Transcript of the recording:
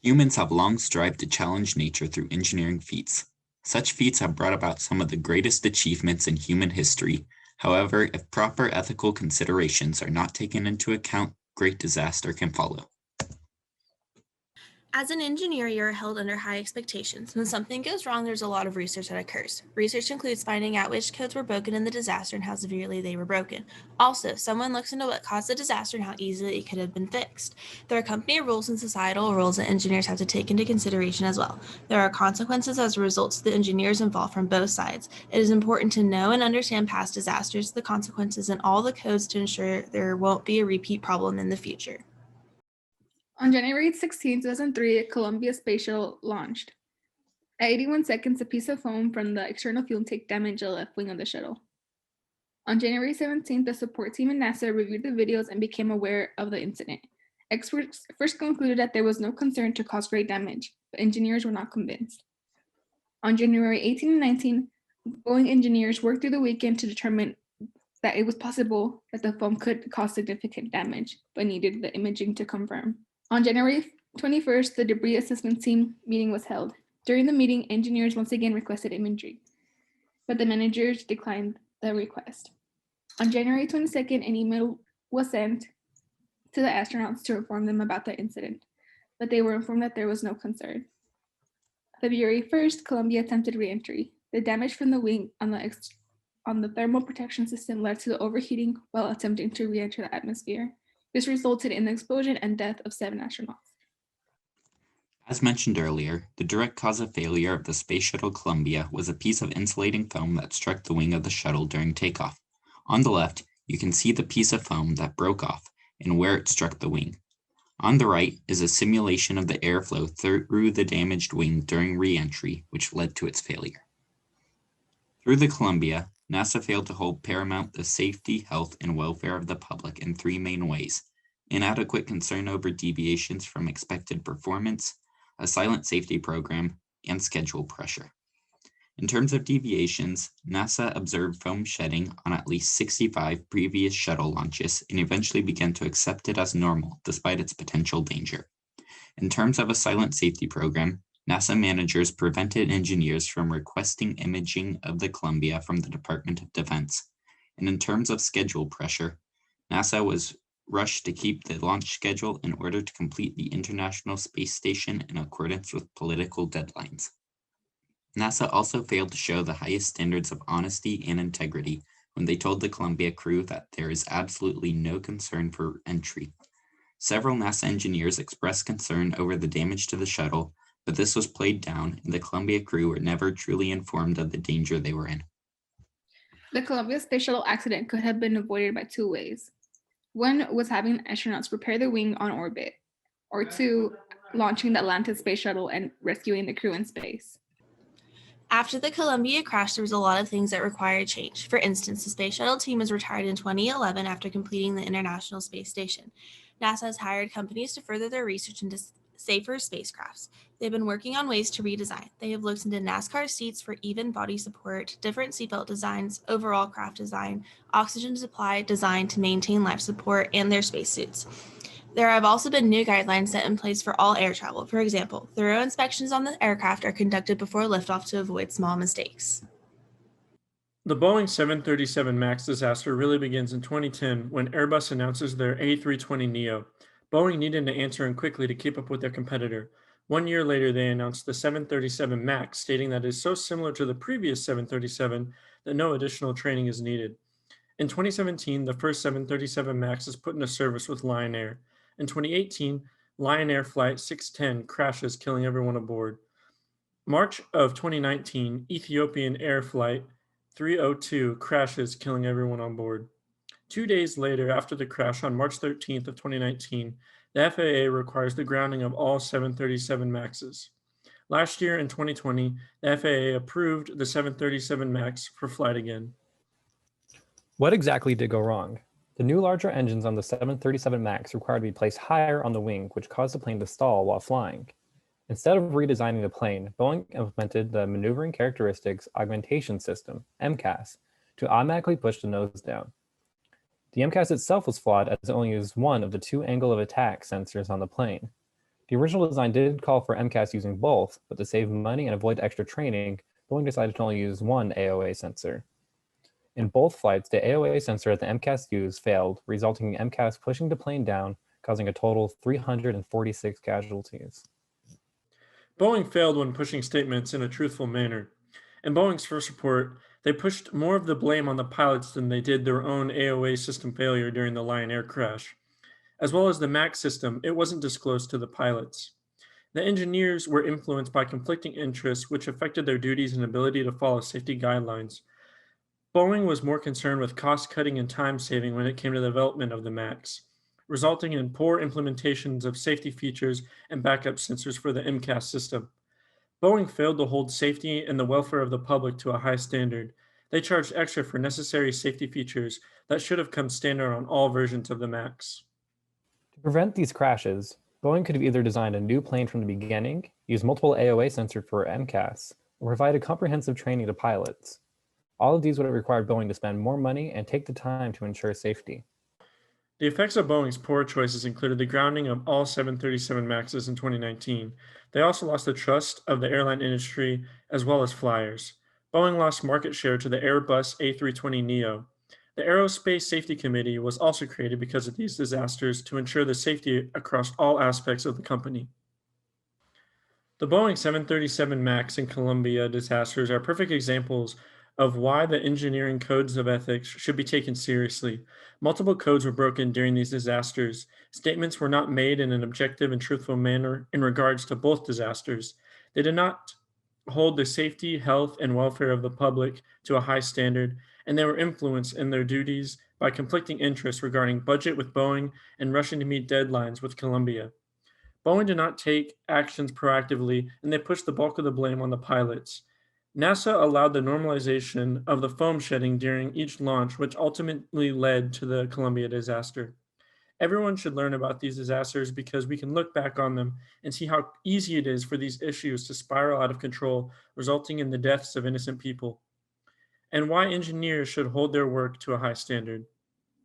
Humans have long strived to challenge nature through engineering feats. Such feats have brought about some of the greatest achievements in human history. However, if proper ethical considerations are not taken into account, great disaster can follow. As an engineer, you're held under high expectations. When something goes wrong, there's a lot of research that occurs. Research includes finding out which codes were broken in the disaster and how severely they were broken. Also, someone looks into what caused the disaster and how easily it could have been fixed. There are company rules and societal rules that engineers have to take into consideration as well. There are consequences as a result to the engineers involved from both sides. It is important to know and understand past disasters, the consequences, and all the codes to ensure there won't be a repeat problem in the future. On January 16, 2003, Columbia Space Shuttle launched. At 81 seconds, a piece of foam from the external fuel tank damaged the left wing of the shuttle. On January 17th, the support team in NASA reviewed the videos and became aware of the incident. Experts first concluded that there was no concern to cause great damage, but engineers were not convinced. On January 18 and 19, Boeing engineers worked through the weekend to determine that it was possible that the foam could cause significant damage, but needed the imaging to confirm. On January 21st, the debris assessment team meeting was held. During the meeting, engineers once again requested imagery, but the managers declined the request. On January 22nd, an email was sent to the astronauts to inform them about the incident, but they were informed that there was no concern. February 1st, Columbia attempted re-entry. The damage from the wing on the thermal protection system led to the overheating while attempting to re-enter the atmosphere. This resulted in the explosion and death of 7 astronauts. As mentioned earlier, the direct cause of failure of the Space Shuttle Columbia was a piece of insulating foam that struck the wing of the shuttle during takeoff. On the left, you can see the piece of foam that broke off and where it struck the wing. On the right is a simulation of the airflow through the damaged wing during re-entry, which led to its failure. Through the Columbia, NASA failed to hold paramount the safety, health, and welfare of the public in 3 main ways: inadequate concern over deviations from expected performance, a silent safety program, and schedule pressure. In terms of deviations, NASA observed foam shedding on at least 65 previous shuttle launches and eventually began to accept it as normal despite its potential danger. In terms of a silent safety program, NASA managers prevented engineers from requesting imaging of the Columbia from the Department of Defense. And in terms of schedule pressure, NASA was rushed to keep the launch schedule in order to complete the International Space Station in accordance with political deadlines. NASA also failed to show the highest standards of honesty and integrity when they told the Columbia crew that there is absolutely no concern for entry. Several NASA engineers expressed concern over the damage to the shuttle, but this was played down, and the Columbia crew were never truly informed of the danger they were in. The Columbia Space Shuttle accident could have been avoided by 2 ways. One was having astronauts repair the wing on orbit, or 2, launching the Atlantis space shuttle and rescuing the crew in space. After the Columbia crash, there was a lot of things that required change. For instance, the Space Shuttle team was retired in 2011 after completing the International Space Station. NASA has hired companies to further their research into safer spacecrafts. They've been working on ways to redesign. They have looked into NASCAR seats for even body support, different seatbelt designs, overall craft design, oxygen supply design to maintain life support, and their spacesuits. There have also been new guidelines set in place for all air travel. For example, thorough inspections on the aircraft are conducted before liftoff to avoid small mistakes. The Boeing 737 MAX disaster really begins in 2010 when Airbus announces their A320neo. Boeing needed to answer in quickly to keep up with their competitor. 1 year later, they announced the 737 MAX, stating that it is so similar to the previous 737 that no additional training is needed. In 2017, the first 737 MAX is put into service with Lion Air. In 2018, Lion Air Flight 610 crashes, killing everyone aboard. March of 2019, Ethiopian Air Flight 302 crashes, killing everyone on board. 2 days later, after the crash on March 13th of 2019, the FAA requires the grounding of all 737 MAXs. Last year in 2020, the FAA approved the 737 MAX for flight again. What exactly did go wrong? The new larger engines on the 737 MAX required to be placed higher on the wing, which caused the plane to stall while flying. Instead of redesigning the plane, Boeing implemented the Maneuvering Characteristics Augmentation System, MCAS, to automatically push the nose down. The MCAS itself was flawed as it only used one of the 2 angle of attack sensors on the plane. The original design did call for MCAS using both, but to save money and avoid extra training, Boeing decided to only use one AOA sensor. In both flights, the AOA sensor that the MCAS used failed, resulting in MCAS pushing the plane down, causing a total of 346 casualties. Boeing failed when pushing statements in a truthful manner. In Boeing's first report, they pushed more of the blame on the pilots than they did their own AOA system failure during the Lion Air crash. As well as the MAX system, it wasn't disclosed to the pilots. The engineers were influenced by conflicting interests, which affected their duties and ability to follow safety guidelines. Boeing was more concerned with cost cutting and time saving when it came to the development of the MAX, resulting in poor implementations of safety features and backup sensors for the MCAS system. Boeing failed to hold safety and the welfare of the public to a high standard. They charged extra for necessary safety features that should have come standard on all versions of the MAX. To prevent these crashes, Boeing could have either designed a new plane from the beginning, used multiple AOA sensors for MCAS, or provided comprehensive training to pilots. All of these would have required Boeing to spend more money and take the time to ensure safety. The effects of Boeing's poor choices included the grounding of all 737 MAXs in 2019. They also lost the trust of the airline industry as well as flyers. Boeing lost market share to the Airbus A320neo. The Aerospace Safety Committee was also created because of these disasters to ensure the safety across all aspects of the company. The Boeing 737 MAX and Columbia disasters are perfect examples of why the engineering codes of ethics should be taken seriously. Multiple codes were broken during these disasters. Statements were not made in an objective and truthful manner in regards to both disasters. They did not hold the safety, health, and welfare of the public to a high standard, and they were influenced in their duties by conflicting interests regarding budget with Boeing and rushing to meet deadlines with Columbia. Boeing did not take actions proactively, and they pushed the bulk of the blame on the pilots. NASA allowed the normalization of the foam shedding during each launch, which ultimately led to the Columbia disaster. Everyone should learn about these disasters because we can look back on them and see how easy it is for these issues to spiral out of control, resulting in the deaths of innocent people, and why engineers should hold their work to a high standard.